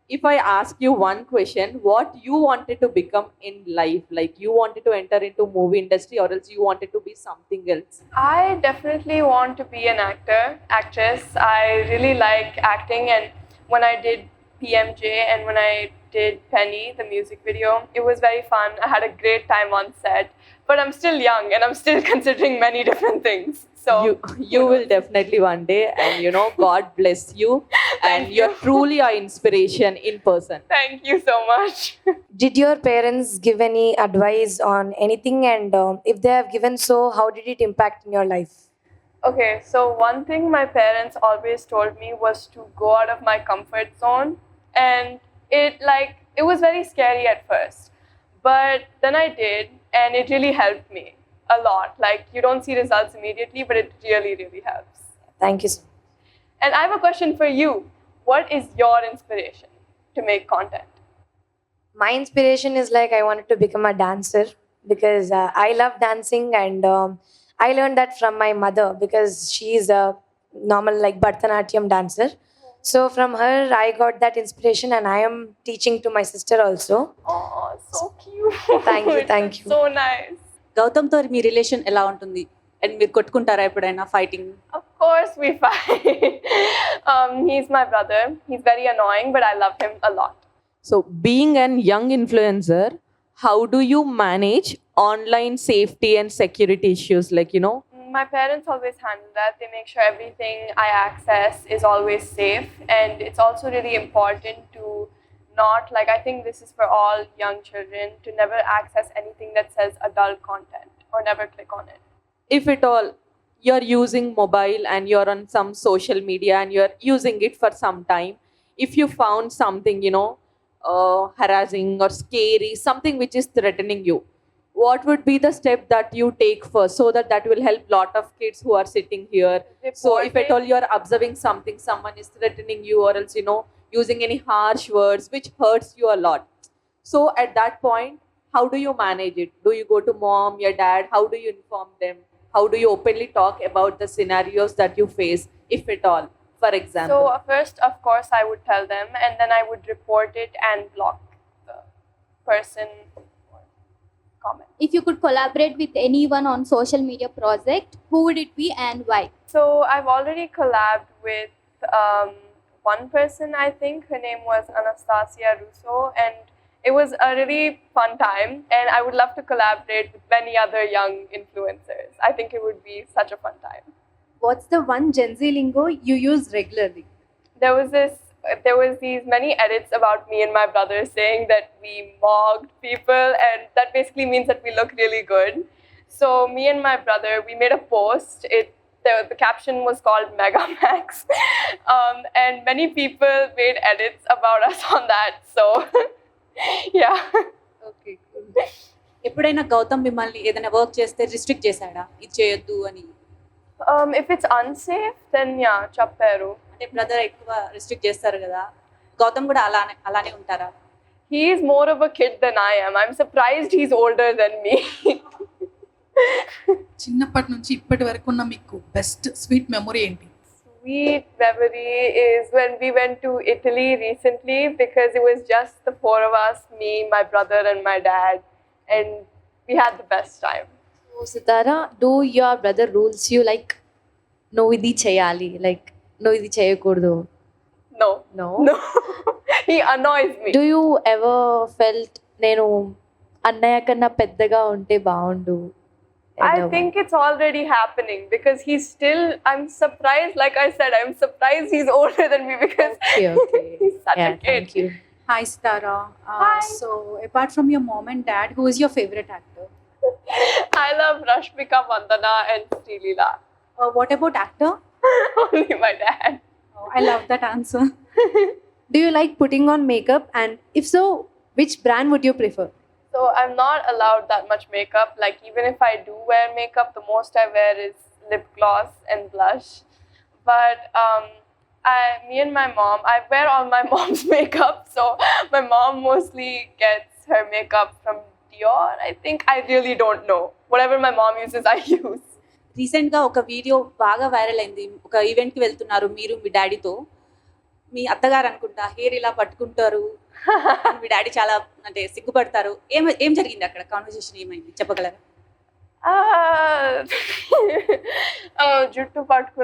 If I ask you one question, what you wanted to become in life, like you wanted to enter into movie industry or else you wanted to be something else? I definitely want to be an actress. I really like acting, and when I did PMJ and when I did Penny, the music video, it was very fun. I had a great time on set, but I'm still young and I'm still considering many different things. So, You who will knows? definitely one day, and God bless you, and Thank you're you. truly our inspiration in person. Thank you so much. Did your parents give any advice on anything? And if they have given so, how did it impact in your life? Okay, so one thing my parents always told me was to go out of my comfort zone, and it was very scary at first. But then I did, and it really helped me a lot. Like, you don't see results immediately, but it really, really helps. Thank you. And I have a question for you. What is your inspiration to make content? My inspiration is like I wanted to become a dancer because I love dancing, and I learned that from my mother because she's a normal like Bharatanatyam dancer. So from her, I got that inspiration, and I am teaching to my sister also. Oh, so cute. Thank you, thank you. So nice. గౌతమ్తో మీ relation ఎలా ఉంటుంది and మీరు కొట్టుకుంటారా ఎప్పుడైనా fighting? Of course, we fight. He's my brother. He's very annoying, but I love him a lot. So, being an young influencer, how do you manage online safety and security issues? My parents always handle that. They make sure everything I access is always safe. And it's also really important to not, like, I think this is for all young children, to never access anything that says adult content or never click on it. if at all you're using mobile and you're on some social media and you're using it for some time, if you found something harassing or scary, something which is threatening you, what would be the step that you take first so that that will help lot of kids who are sitting here? So if Report at it. all you're observing something, someone is threatening you or else using any harsh words which hurts you a lot, so at that point, how do you manage it? Do you go to mom, your dad? How do you inform them? How do you openly talk about the scenarios that you face, if at all, for example? So, first, of course, I would tell them, and then I would report it and block the person or comment. If you could collaborate with anyone on social media project, who would it be and why? So I've already collabed with one person, I think. Her name was Anastasia Russo, and it was a really fun time. And I would love to collaborate with many other young influencers. I think it would be such a fun time. What's the one Gen Z lingo you use regularly? There was these many edits about me and my brother saying that we mocked people, and that basically means that we look really good. So me and my brother, we made a post. The caption was called Megamax, and many people made edits about us on that. So yeah. Okay, ఎప్పుడైనా గౌతమ్ మిమ్మల్ని ఏదైనా work చేస్తే restrict చేశాడా, ఇది చేయొద్దు అని? If it's unsafe, then yeah, chapperu. అంటే brother ఎక్కువ రిస్ట్రిక్ట్ చేస్తారు కదా, గౌతమ్ కూడా అలానే ఉంటారా? He's more of a kid than I am. I'm surprised he's older than me. చిన్నప్పటి నుంచి ఇప్పటి వరకు ఉన్న మీకు బెస్ట్ స్వీట్ మెమొరీ ఏంటి? Sweet memory is when we went to Italy recently, because it was just the four of us, me, my brother, and my dad, and we had the best time. So, Sitara, do your brother rules you like, no idi cheyali, like no idi cheyakuddu? No. No. No. He annoys me. Do you ever felt నేను అన్నయ్య కన్నా పెద్దగా ఉంటే బాగుండు? I think it's already happening, because I'm surprised, like I said, I'm surprised he's older than me, because Okay. he's such Yeah, a kid. thank you. Hi Sitara. Hi. So apart from your mom and dad, who is your favorite actor? I love Rashmika Mandana and Srilila. What about actor? Only my dad. Oh, I love that answer. Do you like putting on makeup, and if so, which brand would you prefer? So I'm not allowed that much makeup. Like, even if I do wear makeup, the most I wear is lip gloss and blush. But me and my mom, I wear all my mom's makeup. So my mom mostly gets her makeup from Dior. I think, I really don't know. Whatever my mom uses, I use. రీసెంట్గా ఒక video బాగా viral అయింది. ఒక ఈవెంట్కి వెళ్తున్నారు మీరు మీ డాడీతో. మీ అత్తగారు అనుకుంటా హెయిర్ ఇలా పట్టుకుంటారు, మీ డాడీ చాలా అంటే సిగ్గుపడతారు. ఏం జరిగింది అక్కడ? కాన్వర్సేషన్ ఏమైంది చెప్పగలరా? జుట్టు పట్టుకుని